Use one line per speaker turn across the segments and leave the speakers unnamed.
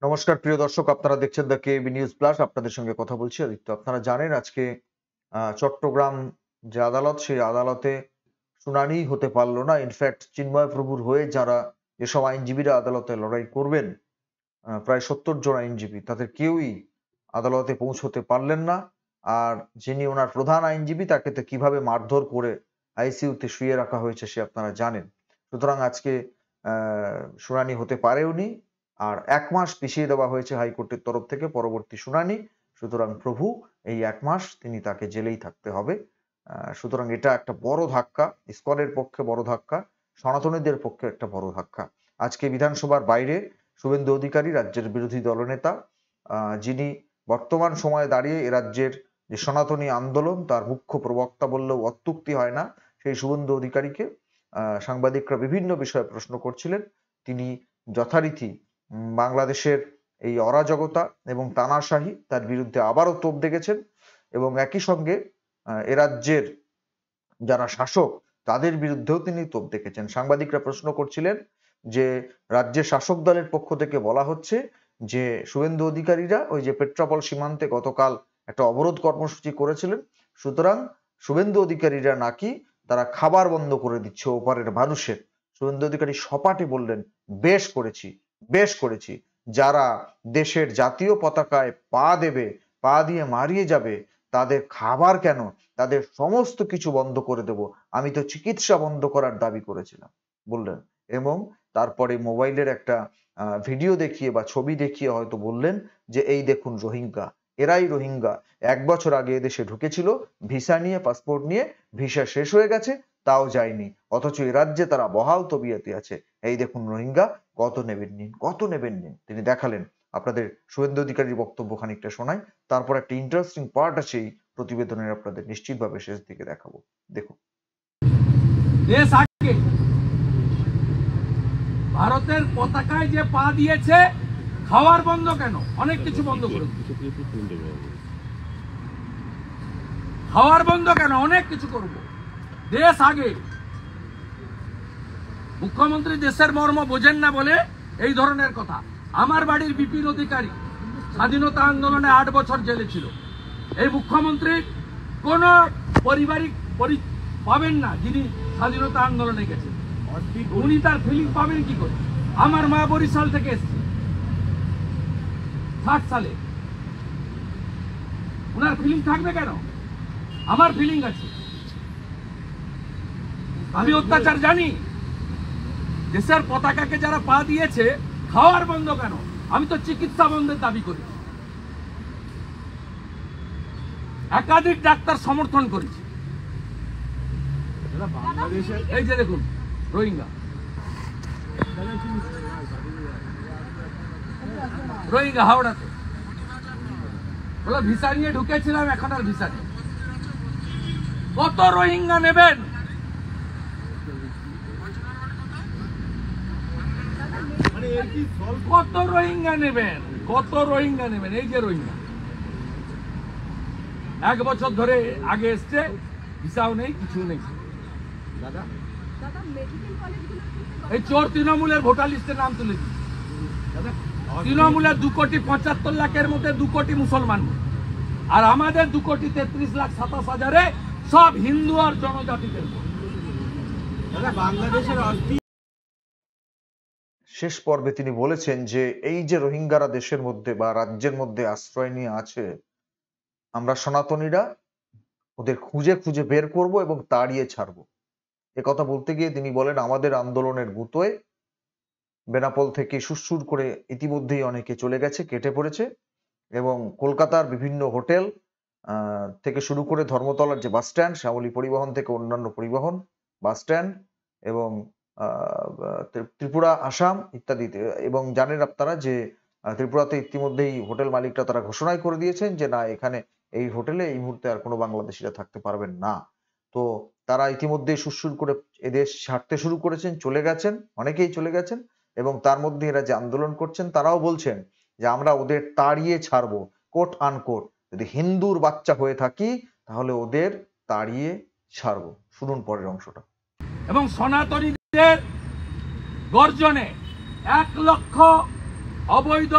নমস্কার প্রিয় দর্শক, আপনারা দেখছেন দ্য কেবি নিউজ প্লাস। আপনাদের সঙ্গে কথা বলছি আদিত্য। আপনারা জানেন আজকে চট্টগ্রাম যে আদালত, সেই আদালতে শুনানি হতে পারলো না। ইনফ্যাক্ট চিন্ময় প্রভুর হয়ে যারা যেসব আইনজীবীরা আদালতে লড়াই করবেন, প্রায় 70 জন আইনজীবী, তাদের কেউই আদালতে পৌঁছতে পারলেন না। আর যিনি ওনার প্রধান আইনজীবী, তাকে তো কিভাবে মারধর করে আইসিইউতে শুয়ে রাখা হয়েছে সে আপনারা জানেন। সুতরাং আজকে শুনানি হতে পারেওনি। আর 1 মাস পিছিয়ে দেওয়া হয়েছে হাইকোর্টের তরফ থেকে পরবর্তী শুনানি। সুতরাং প্রভু এই 1 মাস তাকে জেলেই থাকতে হবে। সুতরাং এটা একটা বড় ধাক্কা, ইসকনের পক্ষে বড় ধাক্কা, সনাতনীদের পক্ষে একটা বড় ধাক্কা। আজকে বিধানসভার বাইরে শুভেন্দু অধিকারী, রাজ্যের বিরোধী দলনেতা, যিনি বর্তমান সময়ে দাঁড়িয়ে এ রাজ্যের যে সনাতনী আন্দোলন তার মুখ্য প্রবক্তা বললেও অত্যুক্তি হয় না, সেই শুভেন্দু অধিকারীকে সাংবাদিকরা বিভিন্ন বিষয়ে প্রশ্ন করছিলেন। তিনি যথারীতি বাংলাদেশের এই অরাজকতা এবং তানাশাহি তার বিরুদ্ধে আবারও তোপ দেখেছেন এবং একই সঙ্গে এ রাজ্যের যারা শাসক তাদের বিরুদ্ধেও তিনি তোপ দেখেছেন। সাংবাদিকরা প্রশ্ন করছিলেন যে রাজ্যের শাসক দলের পক্ষ থেকে বলা হচ্ছে যে শুভেন্দু অধিকারীরা ওই যে পেট্রাপল সীমান্তে গতকাল একটা অবরোধ কর্মসূচি করেছিলেন, সুতরাং শুভেন্দু অধিকারীরা নাকি তারা খাবার বন্ধ করে দিচ্ছে ওপারের মানুষের। শুভেন্দু অধিকারী সপাটে বললেন, বেশ করেছি, বেশ করেছি, যারা দেশের জাতীয় পতাকায় পা দেবে, পা দিয়ে মারিয়ে যাবে, তাদের খাবার কেন, তাদের সমস্ত কিছু বন্ধ করে দেব, আমি তো চিকিৎসা বন্ধ করার দাবি করেছিলাম বললেন। এবং তারপরে মোবাইলের একটা ভিডিও দেখিয়ে বা ছবি দেখিয়ে হয়তো বললেন যে এই দেখুন রোহিঙ্গা, এরাই রোহিঙ্গা, 1 বছর আগে এদেশে ঢুকেছিল ভিসা নিয়ে, পাসপোর্ট নিয়ে, ভিসা শেষ হয়ে গেছে তাও যায়নি, অথচ এই রাজ্যে তারা বহাল তবিয়তে আছে, এই দেখুন রোহিঙ্গা, কত নেবেন নিন, কত নেবেন নিন। তিনি দেখালেন। আপনাদের শুভেন্দু অধিকারীর বক্তব্য খানিকটা শোনাই, তারপর একটা ইন্টারেস্টিং পার্ট আছে এই প্রতিবেদনের, আপনাদের নিশ্চিতভাবে শেষ দিকে দেখাবো। দেখুন।
দেশ আগে ভারতের পতাকায় যে পা দিয়েছে, খাওয়ার বন্ধ কেন, অনেক কিছু বন্ধ করে, খাওয়ার বন্ধ কেন, অনেক কিছু করব। দেশ আগে। মুখ্যমন্ত্রী দেশের মর্ম বোঝেন না বলে এই ধরনের কথা। আমার বাড়ির বিপিন অধিকারী স্বাধীনতা আন্দোলনে 8 বছর জেলে ছিল। এই মুখ্যমন্ত্রী কোন পারিবারিক পাবেন না যিনি স্বাধীনতা আন্দোলনে গেছেন, উনি তার ফিলিং পাবেন কি করে? আমার মা বরিশাল থেকে এসছে 60 সালে, উনার ফিলিং থাকবে কেন? আমার ফিলিং আছে। আমি অত্যাচার জানি। দেশের পতাকাকে যারা পা দিয়েছে, খাওয়ার বন্ধ কেন? আমি তো চিকিৎসা বন্ধের দাবি করি। একাধিক ডাক্তার সমর্থন করেছি। এই যে দেখুন রোহিঙ্গা, রোহিঙ্গা হাওড়াতে বলে ভিসা নিয়ে ঢুকেছিলাম, এখন আর ভিসা নেই। কত রোহিঙ্গা নেবেন? কত রোহিঙ্গা নেবেন? কত রোহিঙ্গা নেবেন? এই যে রোহিঙ্গা 1 বছর ধরে আগে এসছে, ভিসাও নেই, কিছু নেই। এই চোর তৃণমূলের ভোটার লিস্টে নাম তুলে দিচ্ছে। তৃণমূলের 2,75,00,000-এর মধ্যে 2 কোটি মুসলমান, আর আমাদের 2,33,27,000-এ সব হিন্দু আর জনজাতিদের। বাংলাদেশের
শেষ পর্বে তিনি বলেছেন যে এই যে রোহিঙ্গারা দেশের মধ্যে বা রাজ্যের মধ্যে আশ্রয় নিয়ে আছে, আমরা সনাতনীরা ওদের খুঁজে খুঁজে বের করব এবং তাড়িয়ে ছাড়বো। কথা বলতে গিয়ে তিনি বলেন, আমাদের আন্দোলনের গুতোয় বেনাপোল থেকে সুরসুর করে ইতিমধ্যেই অনেকে চলে গেছে, কেটে পড়েছে, এবং কলকাতার বিভিন্ন হোটেল থেকে শুরু করে ধর্মতলার যে বাস স্ট্যান্ড, শ্যামলী পরিবহন থেকে অন্যান্য পরিবহন, বাস স্ট্যান্ড এবং ত্রিপুরা, আসাম ইত্যাদিতে। এবং জানেন আপনারা যে ত্রিপুরাতে ইতিমধ্যেই হোটেল মালিকরা তারা ঘোষণাই করে দিয়েছেন যে না, এখানে এই হোটেলে এই মুহূর্তে আর কোনো বাংলাদেশিরা থাকতে পারবেন না। তো তারা ইতিমধ্যেই সুরসুর করে এদেশ ছাড়তে শুরু করেছেন, চলে গেছেন, অনেকেই চলে গেছেন। এবং তার মধ্যে এরা যে আন্দোলন করছেন তারাও বলছেন যে আমরা ওদের তাড়িয়ে ছাড়বো, কোট আনকোট, যদি হিন্দুর বাচ্চা হয়ে থাকি তাহলে ওদের তাড়িয়ে ছাড়বো। শুনুন পরের অংশটা।
এবং সনাতনীদের গর্জনে 1 লক্ষ অবৈধ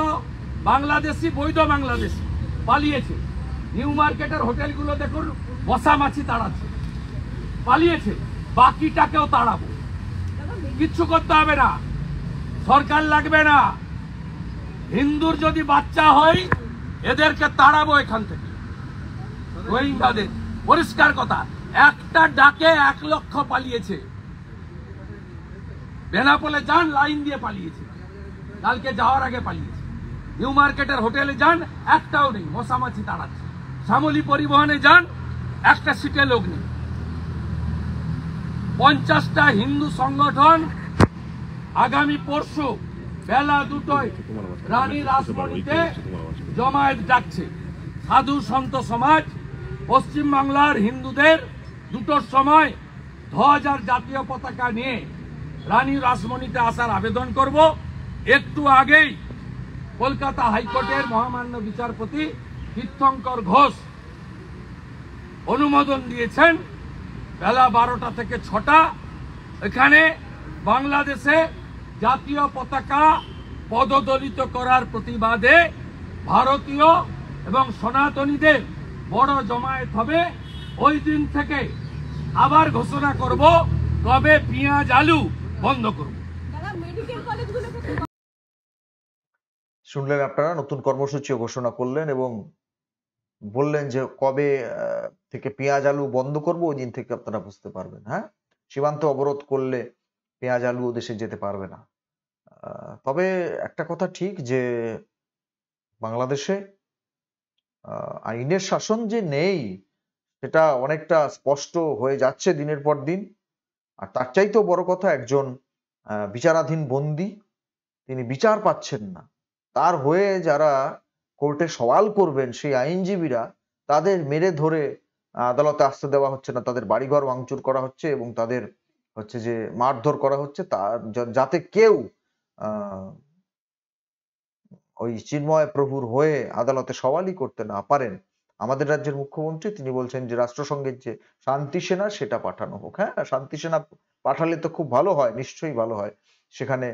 বাংলাদেশি বৈধ বাংলাদেশি পালিয়েছে। নিউ মার্কেটের হোটেলগুলো দেখুন মশা মাছি তাড়াচ্ছে, পালিয়েছে। বাকিটাকেও তাড়াবো, কিচ্ছু করতে হবে না, সরকার লাগবে না। হিন্দুর যদি বাচ্চা হয় এদেরকে তাড়াবো এখান থেকে, রোহিঙ্গাদের। পরিষ্কার কথা, একটা ডাকে 1 লক্ষ পালিয়েছে। বেনাপোলে যান, লাইন দিয়ে পালিয়েছে, কালকে যাওয়ার আগে পালিয়েছে। নিউ মার্কেটের হোটেলে যান, একটাও নেই, মশামাছি তাড়াচ্ছে। শ্যামলী পরিবহনে যান, একটা সিটে লোক নেই। 50টা হিন্দু সংগঠন আগামী পরশু বেলা 2টায় রানী রাসমণিতে জমায়েত ডাকছে। সাধু সন্ত সমাজ পশ্চিম বাংলার হিন্দুদের 2টোর সময় ধ্বজ আর জাতীয় পতাকা নিয়ে রানী রাসমণিতে আসার আবেদন করব। একটু আগেই কলকাতা হাইকোর্টের মহামান্য বিচারপতি তীর্থঙ্কর ঘোষ অনুমোদন দিয়েছেন বেলা 12টা থেকে 6টা এখানে বাংলাদেশে জাতীয় পতাকা পদদলিত করার প্রতিবাদে ভারতীয় এবং সনাতনীদের বড় জমায়েত হবে। ওই দিন থেকে আবার ঘোষণা করব কবে পেঁয়াজ আলু বন্ধ করব।
শুনলেন আপনারা, নতুন কর্মসূচিও ঘোষণা করলেন এবং বললেন যে কবে থেকে পেঁয়াজ আলু বন্ধ করব, ওই দিন থেকে আপনারা বুঝতে পারবেন। হ্যাঁ, সীমান্ত অবরোধ করলে পেঁয়াজ আলু ও দেশে যেতে পারবে না। তবে একটা কথা ঠিক যে বাংলাদেশে আইনের শাসন যে নেই সেটা অনেকটা স্পষ্ট হয়ে যাচ্ছে দিনের পর দিন। আর তার চাইতেও বড় কথা, একজন বিচারাধীন বন্দী, তিনি বিচার পাচ্ছেন না। তার হয়ে যারা কোর্টে সওয়াল করবেন সেই আইনজীবীরা, তাদের মেরে ধরে আদালতে আসতে দেওয়া হচ্ছে না, তাদের বাড়িঘর ভাঙচুর করা হচ্ছে এবং তাদের হচ্ছে যে মারধর করা হচ্ছে, যাতে কেউ ওই চিন্ময় প্রভুর হয়ে আদালতে সওয়ালই করতে না পারেন। আমাদের রাজ্যের মুখ্যমন্ত্রী তিনি বলছেন যে রাষ্ট্রসংঘের যে শান্তি সেনা সেটা পাঠানো হোক। হ্যাঁ, শান্তি সেনা পাঠালে তো খুব ভালো হয়, নিশ্চয়ই ভালো হয়, সেখানে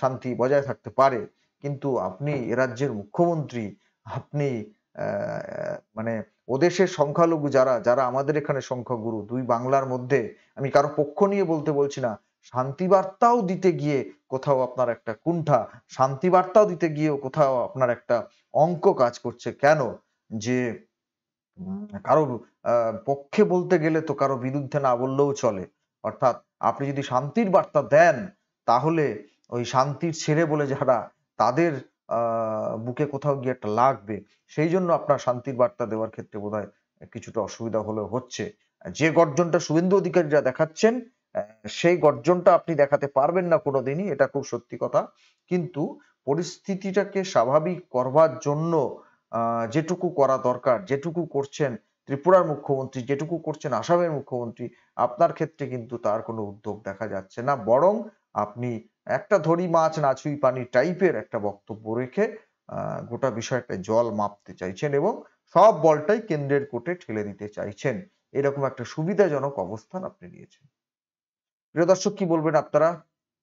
শান্তি বজায় থাকতে পারে। কিন্তু আপনি এ রাজ্যের মুখ্যমন্ত্রী, আপনি মানে ওদেশের সংখ্যালঘু যারা যারা আমাদের এখানে সংখ্যাগুরু, দুই বাংলার মধ্যে, আমি কারো পক্ষ নিয়ে বলছি না, শান্তি বার্তাও দিতে গিয়ে কোথাও আপনার একটা কুণ্ঠা, শান্তি বার্তাও দিতে গিয়েও কোথাও আপনার একটা অঙ্ক কাজ করছে। কেন যে কারো পক্ষে বলতে গেলে তো কারো বিরুদ্ধে না বললেও চলে। অর্থাৎ আপনি যদি শান্তির বার্তা দেন তাহলে ওই শান্তির ছেলে বলে যারা, তাদের বুকে কোথাও গিয়ে একটা লাগবে। সেই জন্য আপনার শান্তির বার্তা দেওয়ার ক্ষেত্রে বোধহয় কিছুটা অসুবিধা হলেও হচ্ছে। যে গর্জনটা শুভেন্দু অধিকারীরা দেখাচ্ছেন সেই গর্জনটা আপনি দেখাতে পারবেন না কোনোদিনই, এটা খুব সত্যি কথা। কিন্তু পরিস্থিতিটাকে স্বাভাবিক করবার জন্য যেটুকু করা দরকার, যেটুকু করছেন ত্রিপুরার মুখ্যমন্ত্রী, যেটুকু করছেন আসামের মুখ্যমন্ত্রী, আপনার ক্ষেত্রে কিন্তু তার কোনো উদ্যোগ দেখা যাচ্ছে না। বরং আপনি একটা ধরি মাছ না ছুঁই পানি টাইপের একটা বক্তব্য রেখে গোটা বিষয়টা জল মাপতে চাইছেন এবং সব বলটাই কেন্দ্রের কোর্টে ঠেলে দিতে চাইছেন। এরকম একটা সুবিধাজনক অবস্থান আপনি নিয়েছেন। প্রিয় দর্শক, কি বলবেন আপনারা?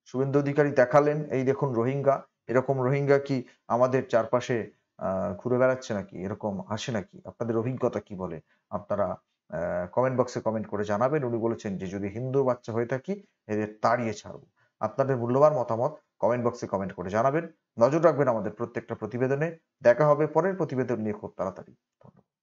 শুভেন্দু অধিকারী দেখালেন, এই দেখুন রোহিঙ্গা। এরকম রোহিঙ্গা কি আমাদের চারপাশে ঘুরে বেড়াচ্ছে নাকি? এরকম আসে নাকি? আপনাদের অভিজ্ঞতা কি বলে? আপনারা কমেন্ট বক্সে কমেন্ট করে জানাবেন। উনি বলেছেন যে যদি হিন্দুর বাচ্চা হয়ে থাকি এদের তাড়িয়ে ছাড়বো। আপনাদের মূল্যবান মতামত কমেন্ট বক্সে কমেন্ট করে জানাবেন। নজর রাখবেন আমাদের প্রত্যেকটা প্রতিবেদনে। দেখা হবে পরের প্রতিবেদন নিয়ে খুব তাড়াতাড়ি। ধন্যবাদ।